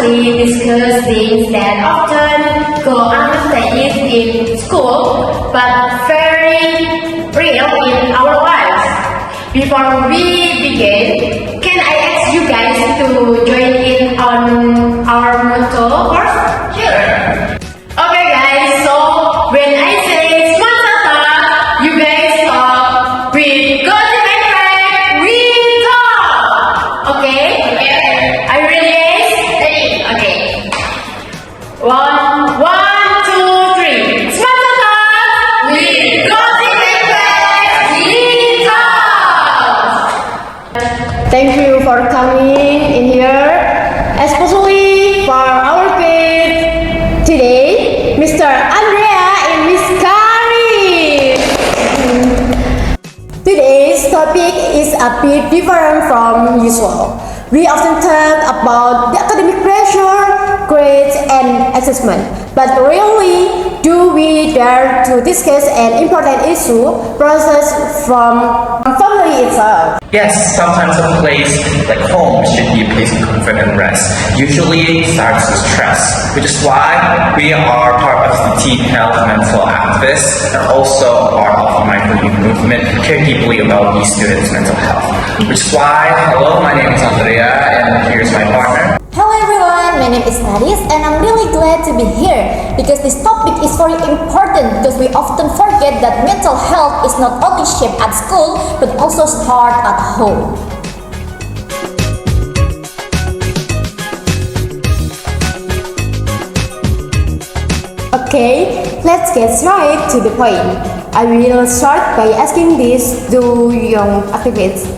actually discuss things that often go unnoticed in school, but very real in our lives. Before we begin, can I ask you guys to join in on our motto first? Sure. Okay guys, so when I say SMANSA TALKS, you guys talk with gossip and fact, we talk! Okay? Are you ready guys? Ready. Okay. One, two, three. SMANSA TALKS with gossip and fact, we talk! Thank you for coming in here, especially for our kids today, Mr. Andrea and Miss Kharis. Today's topic is a bit different from usual. We often talk about the academic pressure, grades, and assessment, but rarely do we dare to discuss an important issue process from family itself. Yes, sometimes a place like home should be a place of comfort and rest. Usually it starts with stress, which is why we are part of the teen health mental activists and also part of the micro youth movement who care deeply about these students' mental health. Which is why, hello, my name is Andrea and here's my partner. Hello everyone, my name is Kharis and I'm really glad to be here because this topic is very important because we often forget that mental health is not only shaped at school but also start at home. Okay, let's get straight to the point. I will start by asking this to young activists.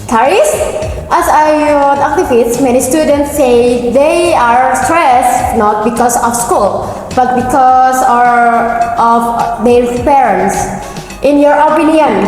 Kharis, as a young activist, many students say they are stressed not because of school, but because of their parents. In your opinion,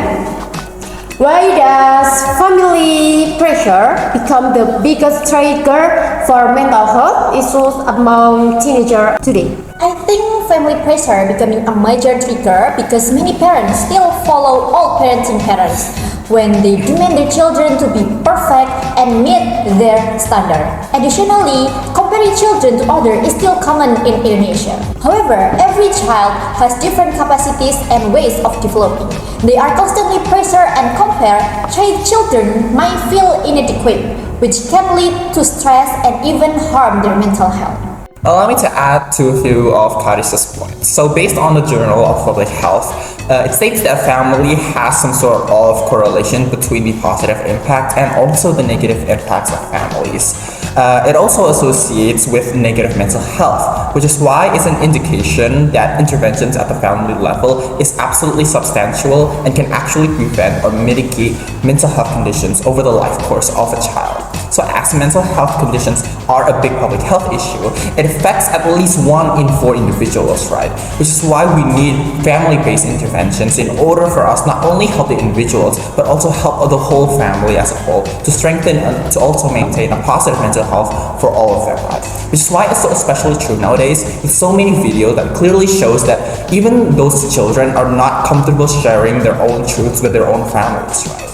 why does family pressure become the biggest trigger for mental health issues among teenagers today? I think family pressure becoming a major trigger because many parents still follow old parenting patterns when they demand their children to be perfect and meet their standard. Additionally, comparing children to others is still common in Indonesia. However, every child has different capacities and ways of developing. They are constantly pressured and compared. Children might feel inadequate, which can lead to stress and even harm their mental health. Allow me to add to a few of Kharis' points. So based on the Journal of Public Health, it states that family has some sort of correlation between the positive impact and also the negative impacts of families. It also associates with negative mental health, which is why it's an indication that interventions at the family level is absolutely substantial and can actually prevent or mitigate mental health conditions over the life course of a child. So as mental health conditions are a big public health issue, it affects at least 1 in 4 individuals, right? Which is why we need family-based interventions in order for us not only help the individuals, but also help the whole family as a whole to strengthen and to also maintain a positive mental health for all of their lives. Which is why it's so especially true nowadays with so many videos that clearly shows that even those children are not comfortable sharing their own truths with their own families, right?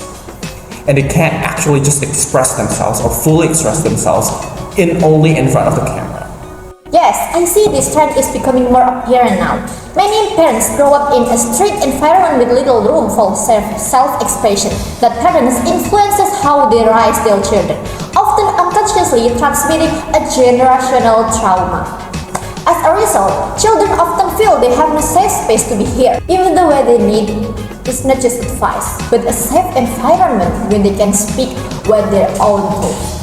And they can't actually just express themselves or fully express themselves only in front of the camera. Yes, I see this trend is becoming more apparent now. Many parents grow up in a strict environment with little room for self-expression. That parents influences how they raise their children, often unconsciously transmitting a generational trauma. As a result, children often feel they have no safe space to be here, even though what they need is not just advice, but a safe environment where they can speak what their own thoughts.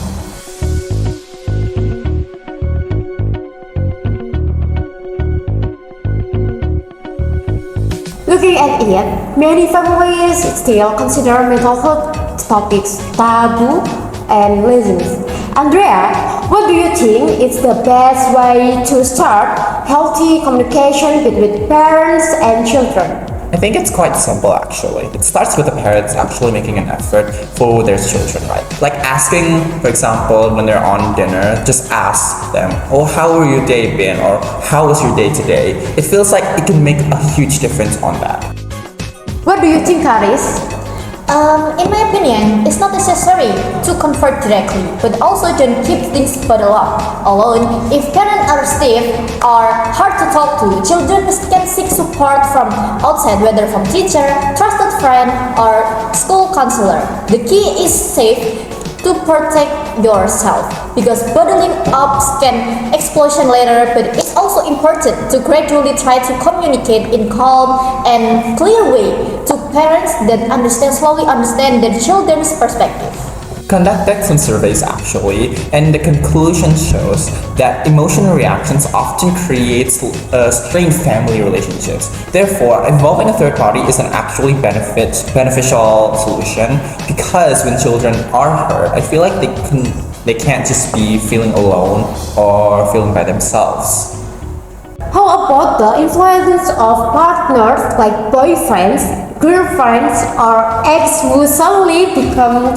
Looking at it, many families still consider mental health topics taboo and laziness. Andrea, what do you think is the best way to start healthy communication between parents and children? I think it's quite simple actually. It starts with the parents actually making an effort for their children, right? Like asking, for example, when they're on dinner, just ask them, oh, how are your day been? Or how was your day today? It feels like it can make a huge difference on that. What do you think, Kharis? In my opinion, it's not necessary to confront directly, but also don't keep things bottled up alone. If parents are stiff or hard to talk to, children can seek support from outside, whether from teacher, trusted friend, or school counselor. The key is safe to protect yourself, because bottling up can explosion later, but it's also important to gradually try to communicate in calm and clear way to parents that slowly understand their children's perspective. Conducted some surveys actually, and the conclusion shows that emotional reactions often create strained family relationships. Therefore, involving a third party is an actually beneficial solution, because when children are hurt, I feel like they can't just be feeling alone or feeling by themselves. How about the influence of partners like boyfriends, girlfriends, or ex who suddenly become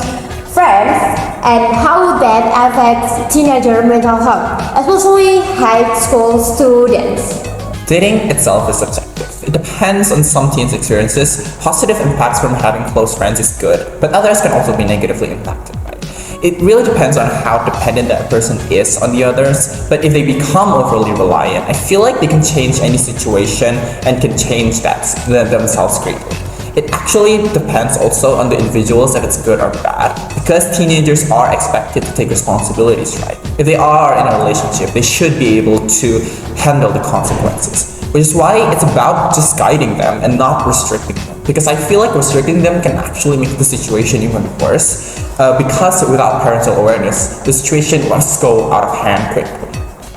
friends, and how that affects teenager mental health, especially high school students? Dating itself is subjective. It depends on some teens' experiences. Positive impacts from having close friends is good, but others can also be negatively impacted by it. It really depends on how dependent that person is on the others, but if they become overly reliant, I feel like they can change any situation and can change themselves greatly. It actually depends also on the individuals that it's good or bad, because teenagers are expected to take responsibilities, right? If they are in a relationship, they should be able to handle the consequences, which is why it's about just guiding them and not restricting them. Because I feel like restricting them can actually make the situation even worse, because without parental awareness, the situation must go out of hand quickly.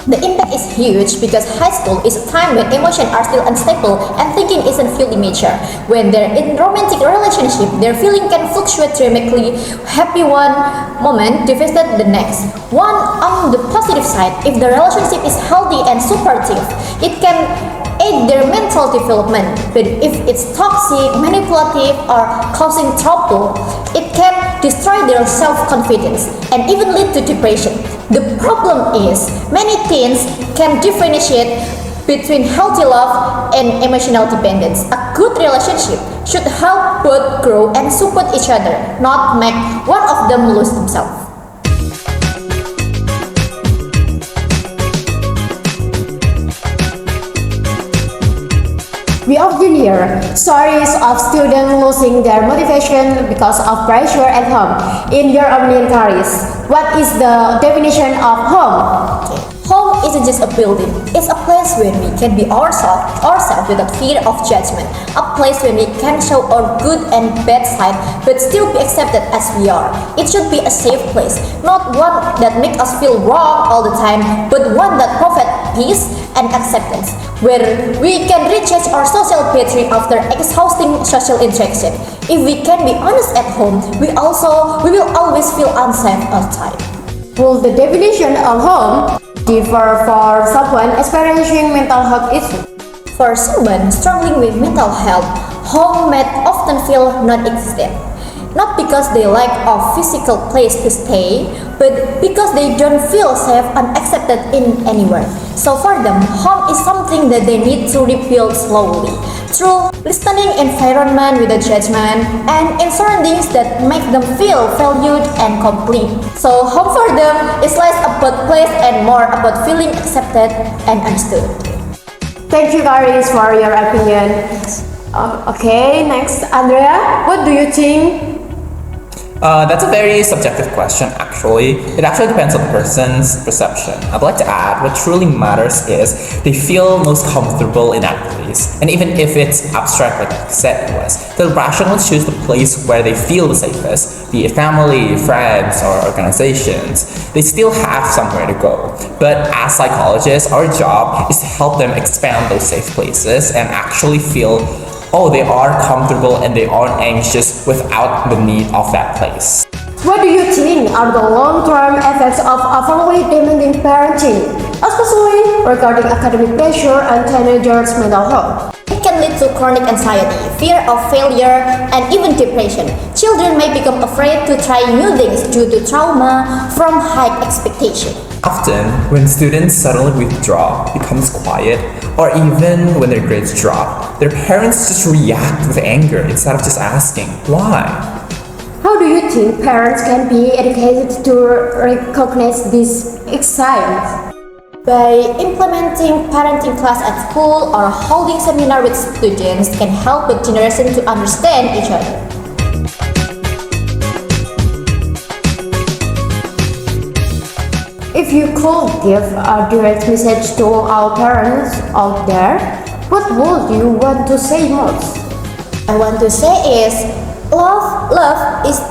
The impact is huge because high school is a time when emotions are still unstable and thinking isn't fully mature. When they're in romantic relationship, their feeling can fluctuate dramatically. Happy one moment, devastated the next. On the positive side, if the relationship is healthy and supportive, it can aid their mental development. But if it's toxic, manipulative, or causing trouble, it can destroy their self-confidence and even lead to depression. The problem is, many teens can differentiate between healthy love and emotional dependence. A good relationship should help both grow and support each other, not make one of them lose themselves. We often hear stories of students losing their motivation because of pressure at home. In your opinion, Kharis, what is the definition of home? Home isn't just a building, it's a place where we can be ourselves without fear of judgment. A place where we can show our good and bad side but still be accepted as we are. It should be a safe place, not one that makes us feel wrong all the time, but one that provides peace and acceptance, where we can recharge our social battery after exhausting social interaction. If we can be honest at home, we will always feel unsafe all the time. Will the definition of home differ for someone experiencing mental health issues? For someone struggling with mental health, home might often feel non-existent. Not because they lack a physical place to stay, but because they don't feel safe and accepted in anywhere. So for them, home is something that they need to rebuild slowly, through listening environment without judgment, and in surroundings that make them feel valued and complete. So home for them is less about place and more about feeling accepted and understood. Thank you, Kharis, for your opinion. Okay, next, Andrea, what do you think? That's a very subjective question, actually. It actually depends on the person's perception. I'd like to add, what truly matters is they feel most comfortable in that place. And even if it's abstract, like I said it was, they'll rationally choose the place where they feel the safest, be it family, friends, or organizations. They still have somewhere to go. But as psychologists, our job is to help them expand those safe places and actually feel they are comfortable and they aren't anxious without the need of that place. What do you think are the long-term effects of overly demanding parenting, especially regarding academic pressure and teenagers' mental health? It can lead to chronic anxiety, fear of failure, and even depression. Children may become afraid to try new things due to trauma from high expectation. Often, when students suddenly withdraw, becomes quiet, or even when their grades drop, their parents just react with anger instead of just asking, why? How do you think parents can be educated to recognize these signs? By implementing parenting class at school or holding seminar with students can help the generation to understand each other. If you could give a direct message to our parents out there, what would you want to say most? I want to say is love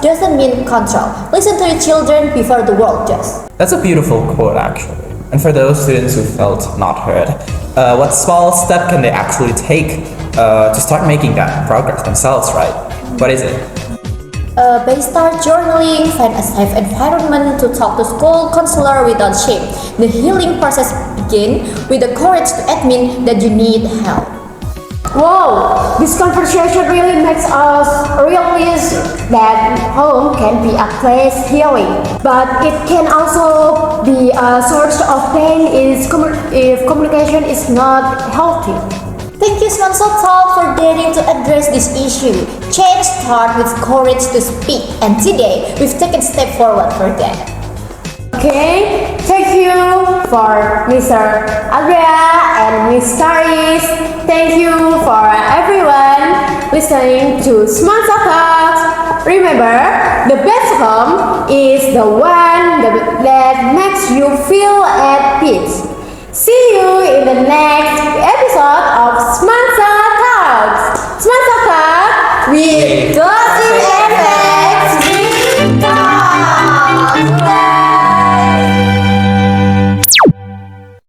doesn't mean control. Listen to your children before the world does. That's a beautiful quote, actually. And for those students who felt not heard, what small step can they actually take to start making that progress themselves, right? What is it? By start journaling, find a safe environment to talk to school counselor without shame. The healing process begins with the courage to admit that you need help. Wow, this conversation really makes us realize that home can be a place healing, but it can also be a source of pain if communication is not healthy. Thank you, SMANSA Talks, for daring to address this issue. Change starts with courage to speak, and today we've taken a step forward for that. Okay, thank you for Mr. Andrea and Miss Kharis. Thank you for everyone listening to SMANSA Talks. Remember, the best home is the one that makes you feel at peace.